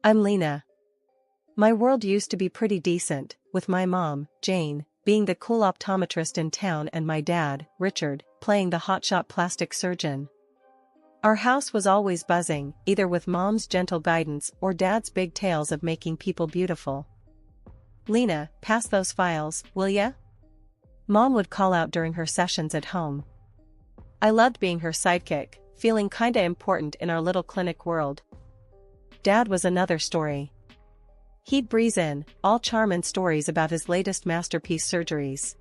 I'm Lina. My world used to be pretty decent, with my mom, Jane, being the cool optometrist in town and my dad, Richard, playing the hotshot plastic surgeon. Our house was always buzzing, either with mom's gentle guidance or dad's big tales of making people beautiful. Lina, pass those files, will ya? Mom would call out during her sessions at home. I loved being her sidekick, feeling kinda important in our little clinic world. Dad was another story. He'd breeze in, all charm and stories about his latest masterpiece surgeries.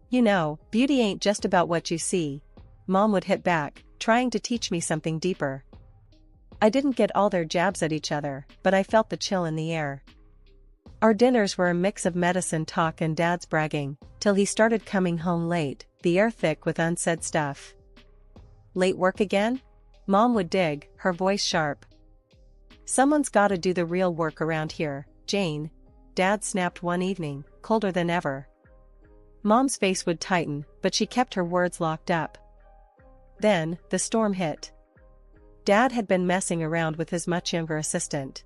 You know, beauty ain't just about what you see. Mom would hit back, trying to teach me something deeper. I didn't get all their jabs at each other, but I felt the chill in the air. Our dinners were a mix of medicine talk and Dad's bragging, till he started coming home late, the air thick with unsaid stuff. Late work again? Mom would dig, her voice sharp. Someone's gotta do the real work around here, Jane. Dad snapped one evening, colder than ever. Mom's face would tighten, but she kept her words locked up. Then, the storm hit. Dad had been messing around with his much younger assistant.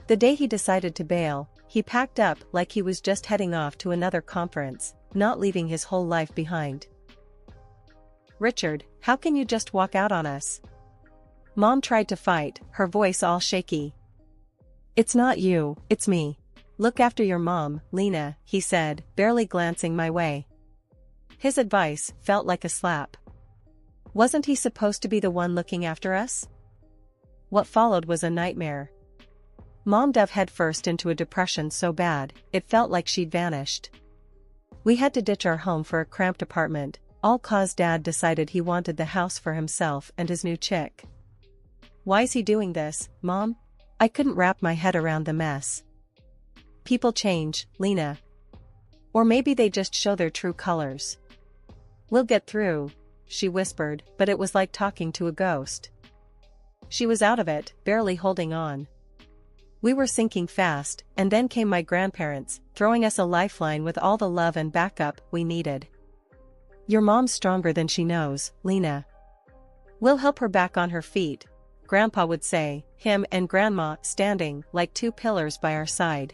The day he decided to bail, he packed up like he was just heading off to another conference, not leaving his whole life behind. Richard, how can you just walk out on us? Mom tried to fight, her voice all shaky. It's not you, it's me. Look after your mom, Lina, he said, barely glancing my way. His advice felt like a slap. Wasn't he supposed to be the one looking after us? What followed was a nightmare. Mom dove headfirst into a depression so bad, it felt like she'd vanished. We had to ditch our home for a cramped apartment, all cause Dad decided he wanted the house for himself and his new chick. Why's he doing this, Mom? I couldn't wrap my head around the mess. People change, Lina. Or maybe they just show their true colors. We'll get through, she whispered, but it was like talking to a ghost. She was out of it, barely holding on. We were sinking fast, and then came my grandparents, throwing us a lifeline with all the love and backup we needed. Your mom's stronger than she knows, Lina. We'll help her back on her feet, Grandpa would say, him and Grandma standing like two pillars by our side.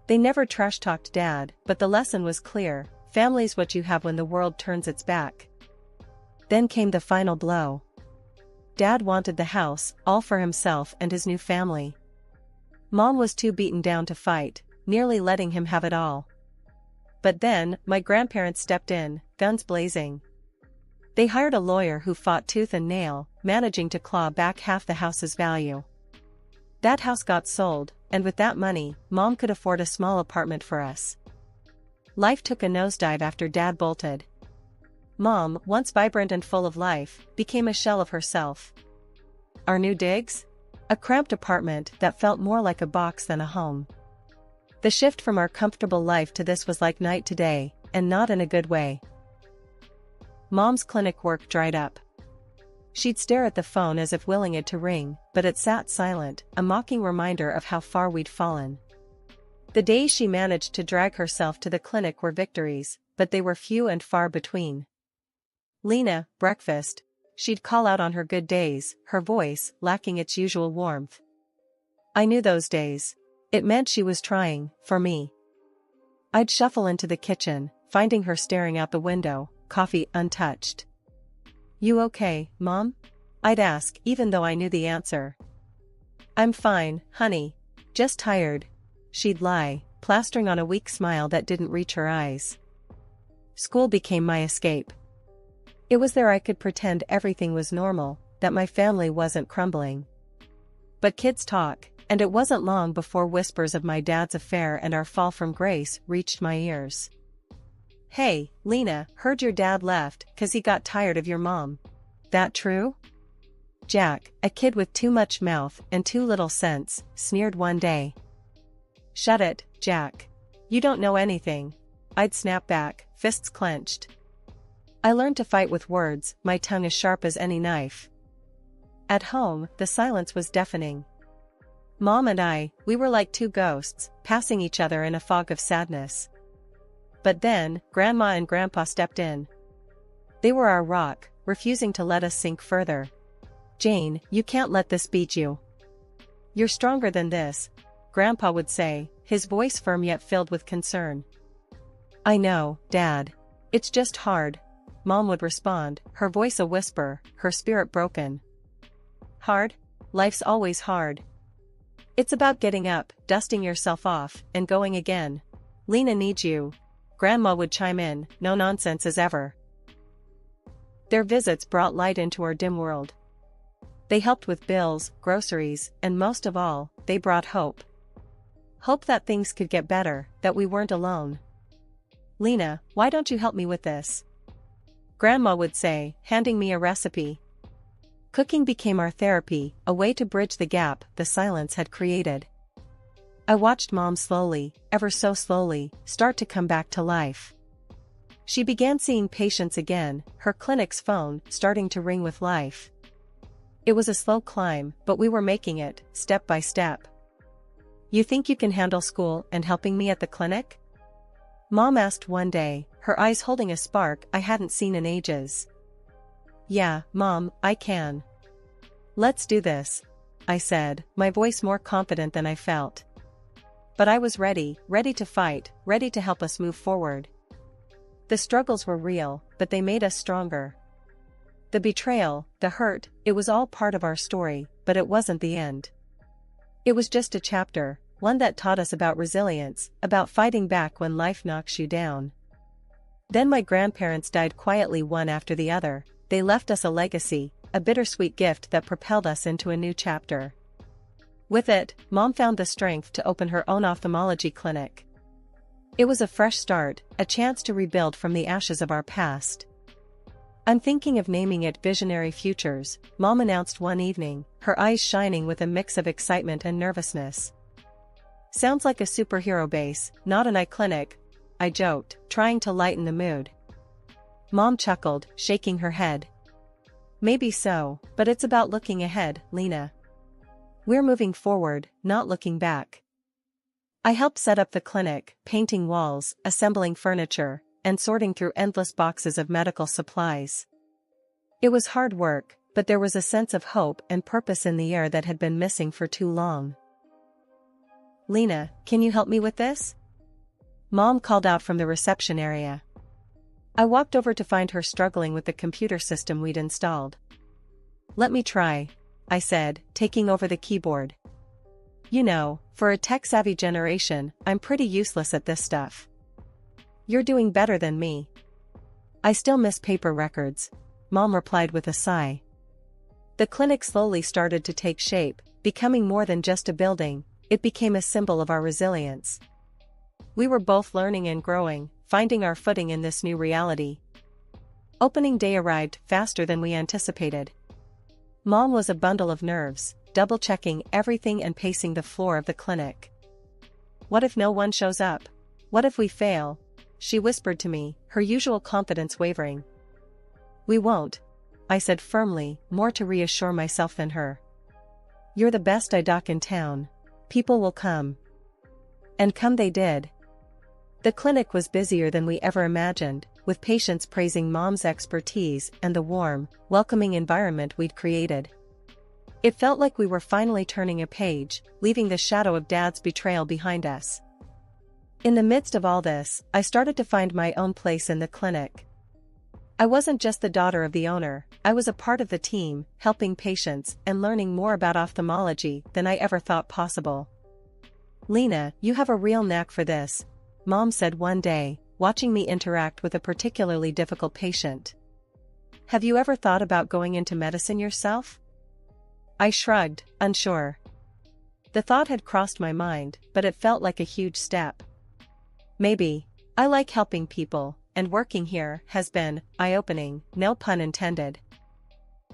They never trash-talked Dad, but the lesson was clear, family's what you have when the world turns its back. Then came the final blow. Dad wanted the house, all for himself and his new family. Mom was too beaten down to fight, nearly letting him have it all. But then, my grandparents stepped in, guns blazing. They hired a lawyer who fought tooth and nail, managing to claw back half the house's value. That house got sold, and with that money, Mom could afford a small apartment for us. Life took a nosedive after Dad bolted. Mom, once vibrant and full of life, became a shell of herself. Our new digs? A cramped apartment that felt more like a box than a home. The shift from our comfortable life to this was like night to day, and not in a good way. Mom's clinic work dried up. She'd stare at the phone as if willing it to ring, but it sat silent, a mocking reminder of how far we'd fallen. The days she managed to drag herself to the clinic were victories, but they were few and far between. Lina, breakfast. She'd call out on her good days, her voice lacking its usual warmth. I knew those days. It meant she was trying, for me. I'd shuffle into the kitchen, finding her staring out the window, coffee untouched. You okay, Mom? I'd ask, even though I knew the answer. I'm fine, honey. Just tired. She'd lie, plastering on a weak smile that didn't reach her eyes. School became my escape. It was there I could pretend everything was normal, that my family wasn't crumbling. But kids talk, and it wasn't long before whispers of my dad's affair and our fall from grace reached my ears. Hey, Lina, heard your dad left 'cause he got tired of your mom. That true? Jack, a kid with too much mouth and too little sense, sneered one day. Shut it, Jack. You don't know anything. I'd snap back, fists clenched. I learned to fight with words, my tongue as sharp as any knife. At home, the silence was deafening. Mom and we were like two ghosts, passing each other in a fog of sadness. But then, Grandma and Grandpa stepped in. They were our rock, refusing to let us sink further. Jane, you can't let this beat you. You're stronger than this, Grandpa would say, his voice firm yet filled with concern. I know, Dad. It's just hard, Mom would respond, her voice a whisper, her spirit broken. Hard? Life's always hard. It's about getting up, dusting yourself off, and going again. Lina needs you. Grandma would chime in, no nonsense as ever. Their visits brought light into our dim world. They helped with bills, groceries, and most of all, they brought hope. Hope that things could get better, that we weren't alone. Lina, why don't you help me with this? Grandma would say, handing me a recipe. Cooking became our therapy, a way to bridge the gap the silence had created. I watched Mom slowly, ever so slowly, start to come back to life. She began seeing patients again, her clinic's phone starting to ring with life. It was a slow climb, but we were making it, step by step. You think you can handle school and helping me at the clinic? Mom asked one day, her eyes holding a spark I hadn't seen in ages. Yeah, Mom, I can. Let's do this, I said, my voice more confident than I felt. But I was ready to fight, ready to help us move forward. The struggles were real, but they made us stronger. The betrayal, the hurt, it was all part of our story, but it wasn't the end. It was just a chapter, one that taught us about resilience, about fighting back when life knocks you down. Then my grandparents died quietly one after the other. They left us a legacy, a bittersweet gift that propelled us into a new chapter. With it, Mom found the strength to open her own ophthalmology clinic. It was a fresh start, a chance to rebuild from the ashes of our past. I'm thinking of naming it Visionary Futures, Mom announced one evening, her eyes shining with a mix of excitement and nervousness. Sounds like a superhero base, not an eye clinic, I joked, trying to lighten the mood. Mom chuckled, shaking her head. Maybe so, but it's about looking ahead, Lina. We're moving forward, not looking back. I helped set up the clinic, painting walls, assembling furniture, and sorting through endless boxes of medical supplies. It was hard work, but there was a sense of hope and purpose in the air that had been missing for too long. Lina, can you help me with this? Mom called out from the reception area. I walked over to find her struggling with the computer system we'd installed. Let me try, I said, taking over the keyboard. You know, for a tech-savvy generation, I'm pretty useless at this stuff. You're doing better than me. I still miss paper records, Mom replied with a sigh. The clinic slowly started to take shape, becoming more than just a building, it became a symbol of our resilience. We were both learning and growing, finding our footing in this new reality. Opening day arrived faster than we anticipated. Mom was a bundle of nerves, double-checking everything and pacing the floor of the clinic. What if no one shows up? What if we fail? She whispered to me, her usual confidence wavering. We won't, I said firmly, more to reassure myself than her. You're the best eye doc in town. People will come. And come they did. The clinic was busier than we ever imagined, with patients praising Mom's expertise and the warm, welcoming environment we'd created. It felt like we were finally turning a page, leaving the shadow of Dad's betrayal behind us. In the midst of all this, I started to find my own place in the clinic. I wasn't just the daughter of the owner, I was a part of the team, helping patients and learning more about ophthalmology than I ever thought possible. Lina, you have a real knack for this, Mom said one day, watching me interact with a particularly difficult patient. Have you ever thought about going into medicine yourself? I shrugged, unsure. The thought had crossed my mind, but it felt like a huge step. Maybe. I like helping people, and working here has been eye-opening, no pun intended.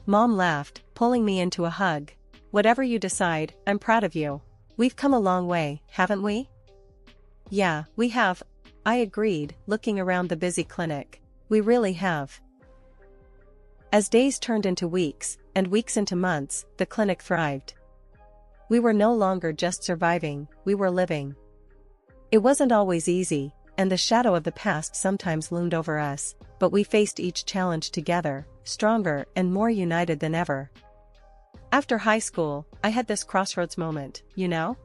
Mom laughed, pulling me into a hug. Whatever you decide, I'm proud of you. We've come a long way, haven't we? Yeah, we have, I agreed, looking around the busy clinic. We really have. As days turned into weeks, and weeks into months, the clinic thrived. We were no longer just surviving, we were living. It wasn't always easy, and the shadow of the past sometimes loomed over us, but we faced each challenge together, stronger and more united than ever. After high school, I had this crossroads moment, you know?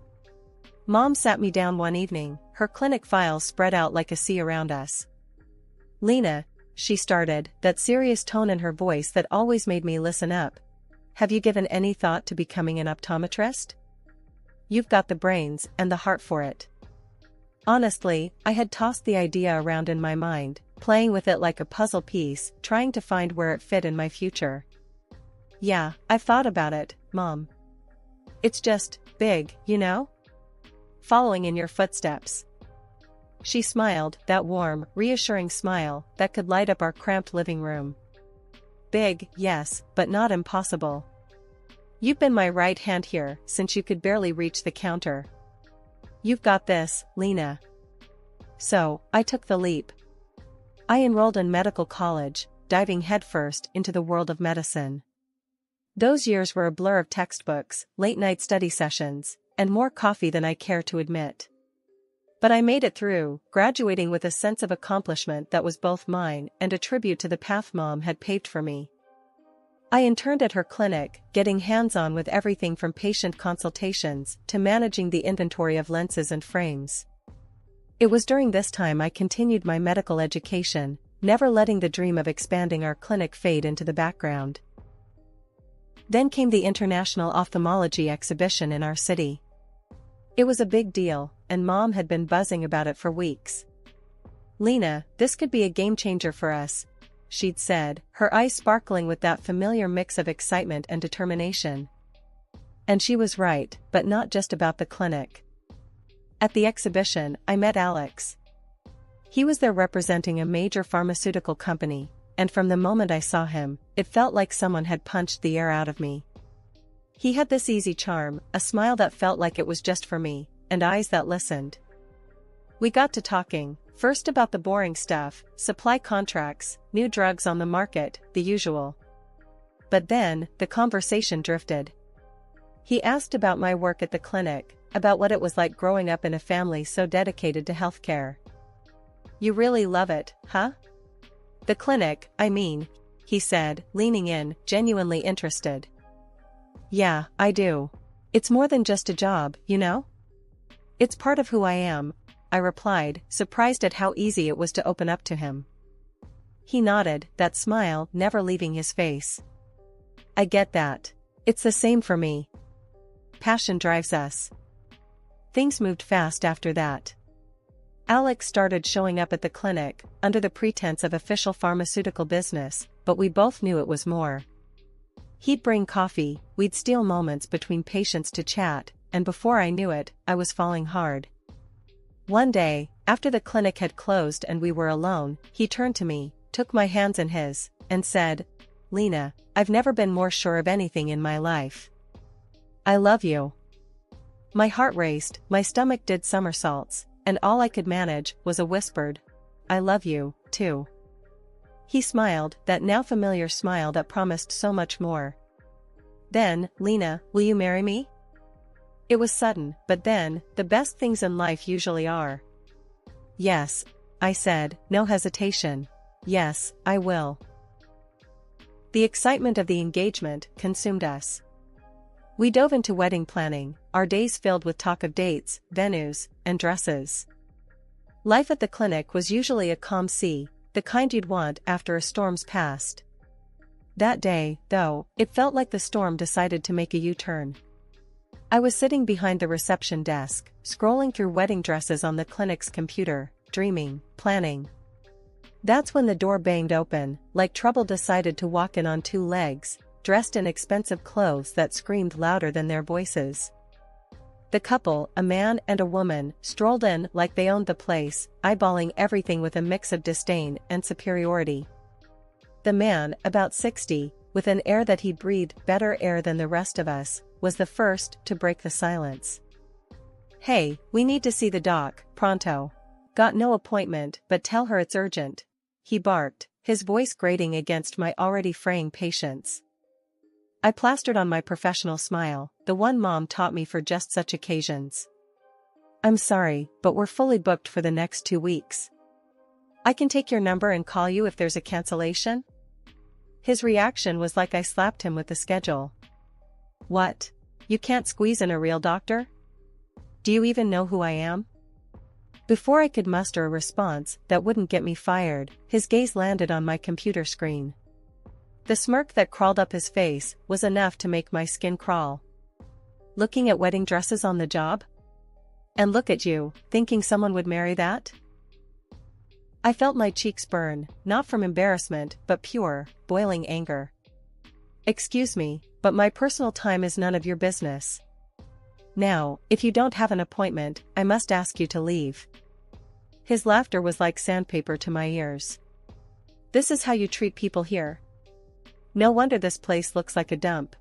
Mom sat me down one evening, her clinic files spread out like a sea around us. Lina, she started, that serious tone in her voice that always made me listen up. Have you given any thought to becoming an optometrist? You've got the brains and the heart for it. Honestly, I had tossed the idea around in my mind, playing with it like a puzzle piece, trying to find where it fit in my future. Yeah, I've thought about it, Mom. It's just big, you know? Following in your footsteps. She smiled, that warm, reassuring smile that could light up our cramped living room. Big, yes, but not impossible. You've been my right hand here since you could barely reach the counter. You've got this, Lina. So, I took the leap. I enrolled in medical college, diving headfirst into the world of medicine. Those years were a blur of textbooks, late-night study sessions, and more coffee than I care to admit. But I made it through, graduating with a sense of accomplishment that was both mine and a tribute to the path Mom had paved for me. I interned at her clinic, getting hands-on with everything from patient consultations to managing the inventory of lenses and frames. It was during this time I continued my medical education, never letting the dream of expanding our clinic fade into the background. Then came the International Ophthalmology Exhibition in our city. It was a big deal, and Mom had been buzzing about it for weeks. Lina, this could be a game-changer for us, she'd said, her eyes sparkling with that familiar mix of excitement and determination. And she was right, but not just about the clinic. At the exhibition, I met Alex. He was there representing a major pharmaceutical company, and from the moment I saw him, it felt like someone had punched the air out of me. He had this easy charm, a smile that felt like it was just for me, and eyes that listened. We got to talking, first about the boring stuff, supply contracts, new drugs on the market, the usual. But then, the conversation drifted. He asked about my work at the clinic, about what it was like growing up in a family so dedicated to healthcare. You really love it, huh? The clinic, I mean, he said, leaning in, genuinely interested. Yeah, I do. It's more than just a job, you know? It's part of who I am, I replied, surprised at how easy it was to open up to him. He nodded, that smile never leaving his face. I get that. It's the same for me. Passion drives us. Things moved fast after that. Alex started showing up at the clinic, under the pretense of official pharmaceutical business, but we both knew it was more. He'd bring coffee, we'd steal moments between patients to chat, and before I knew it, I was falling hard. One day, after the clinic had closed and we were alone, he turned to me, took my hands in his, and said, Lina, I've never been more sure of anything in my life. I love you. My heart raced, my stomach did somersaults, and all I could manage was a whispered, I love you, too. He smiled, that now familiar smile that promised so much more. Then, Lina, will you marry me? It was sudden, but then, the best things in life usually are. Yes, I said, no hesitation. Yes, I will. The excitement of the engagement consumed us. We dove into wedding planning, our days filled with talk of dates, venues, and dresses. Life at the clinic was usually a calm sea, the kind you'd want after a storm's passed. That day, though, it felt like the storm decided to make a U-turn. I was sitting behind the reception desk, scrolling through wedding dresses on the clinic's computer, dreaming, planning. That's when the door banged open, like trouble decided to walk in on two legs, dressed in expensive clothes that screamed louder than their voices. The couple, a man and a woman, strolled in like they owned the place, eyeballing everything with a mix of disdain and superiority. The man, about 60, with an air that he breathed better air than the rest of us, was the first to break the silence. Hey, we need to see the doc, pronto. Got no appointment, but tell her it's urgent. He barked, his voice grating against my already fraying patience. I plastered on my professional smile, the one Mom taught me for just such occasions. I'm sorry, but we're fully booked for the next 2 weeks. I can take your number and call you if there's a cancellation? His reaction was like I slapped him with the schedule. What? You can't squeeze in a real doctor? Do you even know who I am? Before I could muster a response that wouldn't get me fired, his gaze landed on my computer screen. The smirk that crawled up his face was enough to make my skin crawl. Looking at wedding dresses on the job? And look at you, thinking someone would marry that? I felt my cheeks burn, not from embarrassment but pure, boiling anger. Excuse me, but my personal time is none of your business. Now, if you don't have an appointment, I must ask you to leave. His laughter was like sandpaper to my ears. This is how you treat people here? No wonder this place looks like a dump.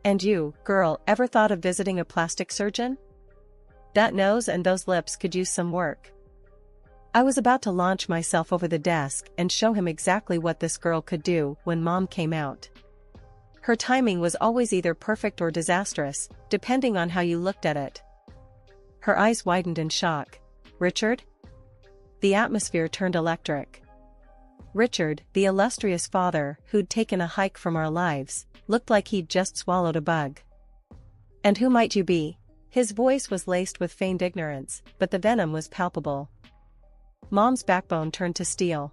And you, girl, ever thought of visiting a plastic surgeon? That nose and those lips could use some work. I was about to launch myself over the desk and show him exactly what this girl could do when Mom came out. Her timing was always either perfect or disastrous, depending on how you looked at it. Her eyes widened in shock. Richard? The atmosphere turned electric. Richard, the illustrious father who'd taken a hike from our lives, looked like he'd just swallowed a bug. And who might you be? His voice was laced with feigned ignorance, but the venom was palpable. Mom's backbone turned to steel.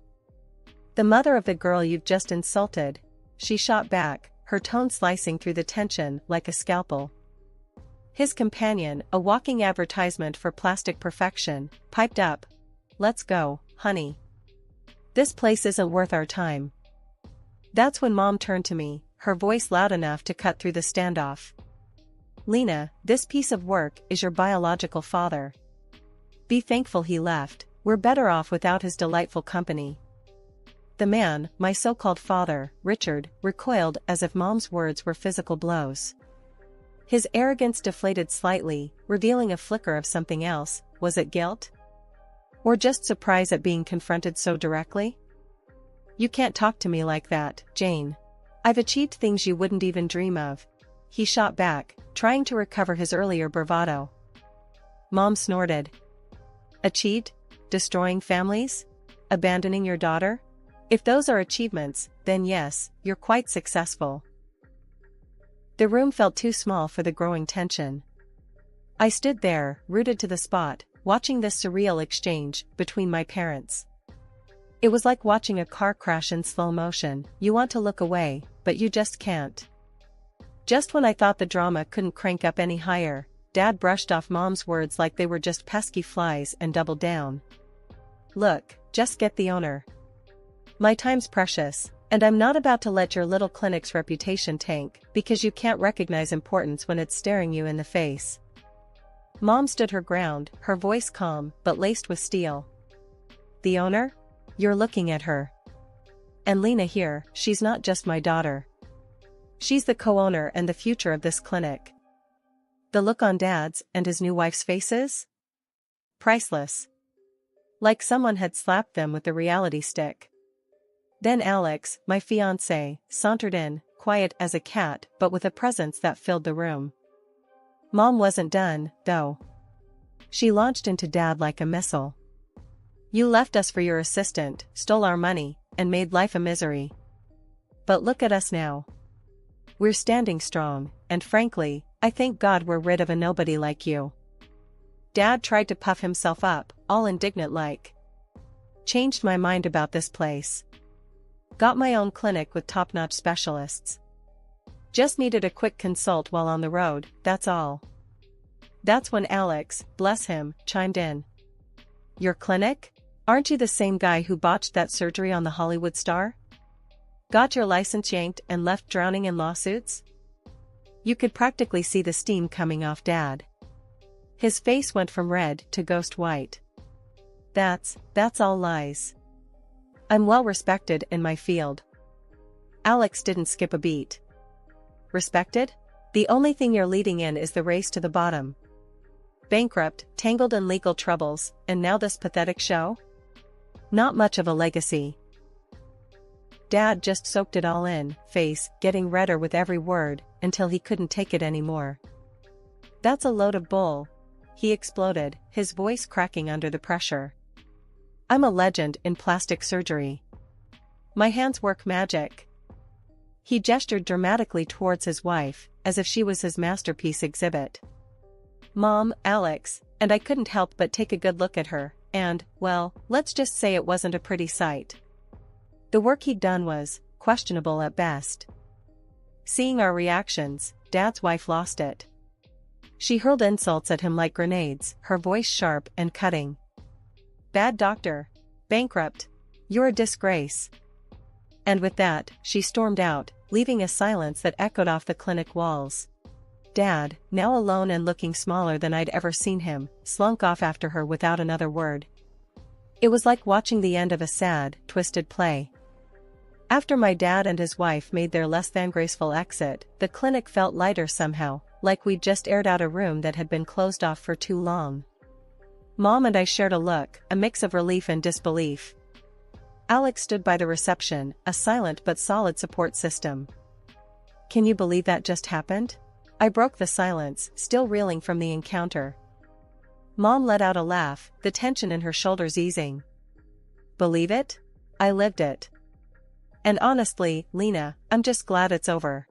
The mother of the girl you've just insulted, she shot back, her tone slicing through the tension like a scalpel. His companion, a walking advertisement for plastic perfection, piped up. Let's go, honey. This place isn't worth our time. That's when Mom turned to me, her voice loud enough to cut through the standoff. Lina, this piece of work is your biological father. Be thankful he left, we're better off without his delightful company. The man, my so-called father, Richard, recoiled as if Mom's words were physical blows. His arrogance deflated slightly, revealing a flicker of something else. Was it guilt? Or just surprise at being confronted so directly? You can't talk to me like that, Jane. I've achieved things you wouldn't even dream of. He shot back, trying to recover his earlier bravado. Mom snorted. Achieved? Destroying families? Abandoning your daughter? If those are achievements, then yes, you're quite successful. The room felt too small for the growing tension. I stood there, rooted to the spot, watching this surreal exchange between my parents. It was like watching a car crash in slow motion. You want to look away, but you just can't. Just when I thought the drama couldn't crank up any higher, Dad brushed off Mom's words like they were just pesky flies and doubled down. Look, just get the owner. My time's precious, and I'm not about to let your little clinic's reputation tank because you can't recognize importance when it's staring you in the face. Mom stood her ground, her voice calm but laced with steel. The owner? You're looking at her. And Lina here, she's not just my daughter. She's the co-owner and the future of this clinic. The look on Dad's and his new wife's faces? Priceless. Like someone had slapped them with the reality stick. Then Alex, my fiancé, sauntered in, quiet as a cat but with a presence that filled the room. Mom wasn't done, though. She launched into Dad like a missile. You left us for your assistant, stole our money, and made life a misery. But look at us now. We're standing strong, and frankly, I thank God we're rid of a nobody like you. Dad tried to puff himself up, all indignant like. Changed my mind about this place. Got my own clinic with top-notch specialists. Just needed a quick consult while on the road, that's all. That's when Alex, bless him, chimed in. Your clinic? Aren't you the same guy who botched that surgery on the Hollywood star? Got your license yanked and left drowning in lawsuits? You could practically see the steam coming off Dad. His face went from red to ghost white. That's all lies. I'm well respected in my field. Alex didn't skip a beat. Respected? The only thing you're leading in is the race to the bottom. Bankrupt, tangled in legal troubles, and now this pathetic show? Not much of a legacy. Dad just soaked it all in, face getting redder with every word, until he couldn't take it anymore. That's a load of bull. He exploded, his voice cracking under the pressure. I'm a legend in plastic surgery. My hands work magic. He gestured dramatically towards his wife, as if she was his masterpiece exhibit. Mom, Alex, and I couldn't help but take a good look at her, and, well, let's just say it wasn't a pretty sight. The work he'd done was questionable at best. Seeing our reactions, Dad's wife lost it. She hurled insults at him like grenades, her voice sharp and cutting. "Bad doctor. Bankrupt. You're a disgrace." And with that, she stormed out, leaving a silence that echoed off the clinic walls. Dad, now alone and looking smaller than I'd ever seen him, slunk off after her without another word. It was like watching the end of a sad, twisted play. After my dad and his wife made their less than graceful exit, the clinic felt lighter somehow, like we'd just aired out a room that had been closed off for too long. Mom and I shared a look, a mix of relief and disbelief. Alex stood by the reception, a silent but solid support system. "Can you believe that just happened?" I broke the silence, still reeling from the encounter. Mom let out a laugh, the tension in her shoulders easing. "Believe it? I lived it. And honestly, Lina, I'm just glad it's over."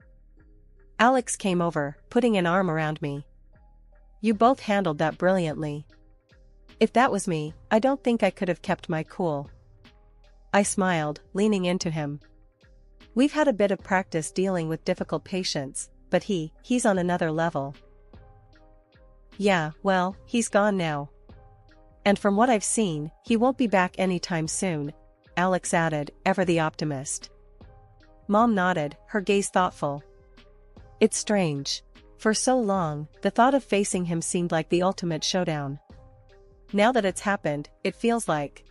Alex came over, putting an arm around me. "You both handled that brilliantly. If that was me, I don't think I could have kept my cool." I smiled, leaning into him. "We've had a bit of practice dealing with difficult patients, but he's on another level." "Yeah, well, he's gone now. And from what I've seen, he won't be back anytime soon," Alex added, ever the optimist. Mom nodded, her gaze thoughtful. "It's strange. For so long, the thought of facing him seemed like the ultimate showdown. Now that it's happened, it feels like,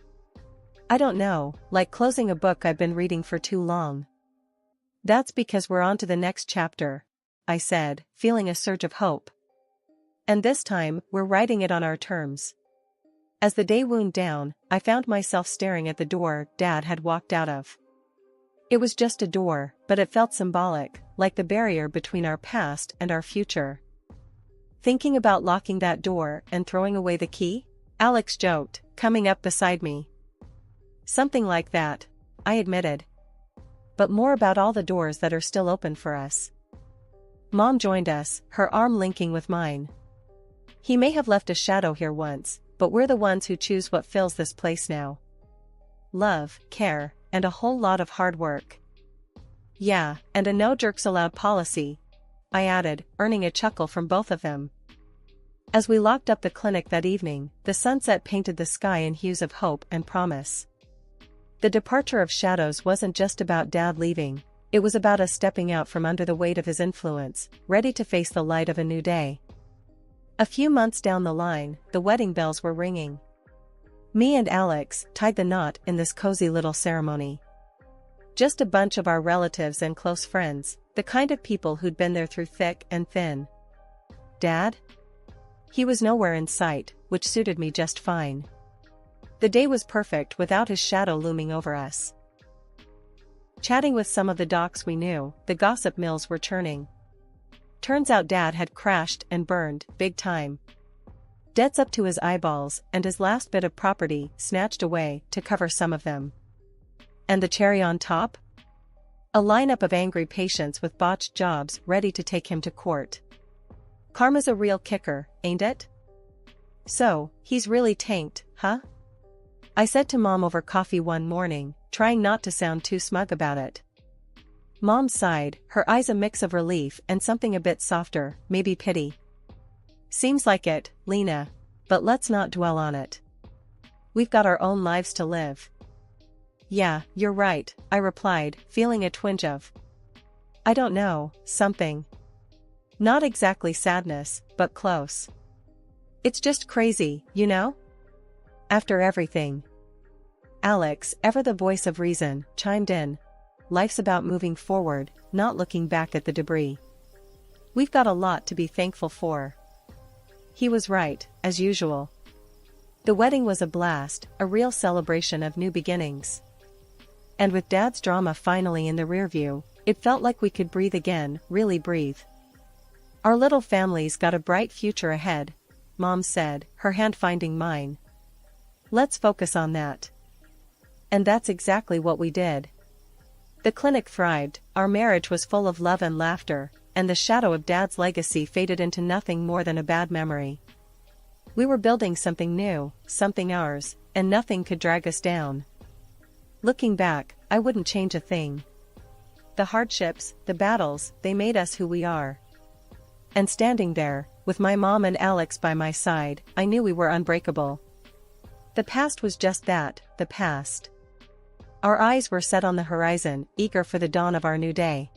I don't know, like closing a book I've been reading for too long." "That's because we're on to the next chapter," I said, feeling a surge of hope. "And this time, we're writing it on our terms." As the day wound down, I found myself staring at the door Dad had walked out of. It was just a door, but it felt symbolic, like the barrier between our past and our future. "Thinking about locking that door and throwing away the key?" Alex joked, coming up beside me. "Something like that," I admitted. "But more about all the doors that are still open for us." Mom joined us, her arm linking with mine. "He may have left a shadow here once, but we're the ones who choose what fills this place now. Love, care, and a whole lot of hard work." "Yeah, and a no jerks allowed policy," I added, earning a chuckle from both of them. As we locked up the clinic that evening, the sunset painted the sky in hues of hope and promise. The departure of shadows wasn't just about Dad leaving, it was about us stepping out from under the weight of his influence, ready to face the light of a new day. A few months down the line, the wedding bells were ringing. Me and Alex tied the knot in this cozy little ceremony. Just a bunch of our relatives and close friends, the kind of people who'd been there through thick and thin. Dad? He was nowhere in sight, which suited me just fine. The day was perfect without his shadow looming over us. Chatting with some of the docs we knew, the gossip mills were churning. Turns out Dad had crashed and burned, big time. Debts up to his eyeballs, and his last bit of property snatched away to cover some of them. And the cherry on top? A lineup of angry patients with botched jobs ready to take him to court. Karma's a real kicker, ain't it? "So, he's really tanked, huh?" I said to Mom over coffee one morning, trying not to sound too smug about it. Mom sighed, her eyes a mix of relief and something a bit softer, maybe pity. "Seems like it, Lina. But let's not dwell on it. We've got our own lives to live." "Yeah, you're right," I replied, feeling a twinge of, I don't know, something. Not exactly sadness, but close. "It's just crazy, you know? After everything." Alex, ever the voice of reason, chimed in. "Life's about moving forward, not looking back at the debris. We've got a lot to be thankful for." He was right, as usual. The wedding was a blast, a real celebration of new beginnings. And with Dad's drama finally in the rearview, it felt like we could breathe again, really breathe. "Our little family's got a bright future ahead," Mom said, her hand finding mine. "Let's focus on that." And that's exactly what we did. The clinic thrived, Our marriage was full of love and laughter, and the shadow of Dad's legacy faded into nothing more than a bad memory. We were building something new, something ours, and nothing could drag us down. Looking back, I wouldn't change a thing. The hardships, the battles, they made us who we are. And standing there, with my mom and Alex by my side, I knew we were unbreakable. The past was just that, the past. Our eyes were set on the horizon, eager for the dawn of our new day.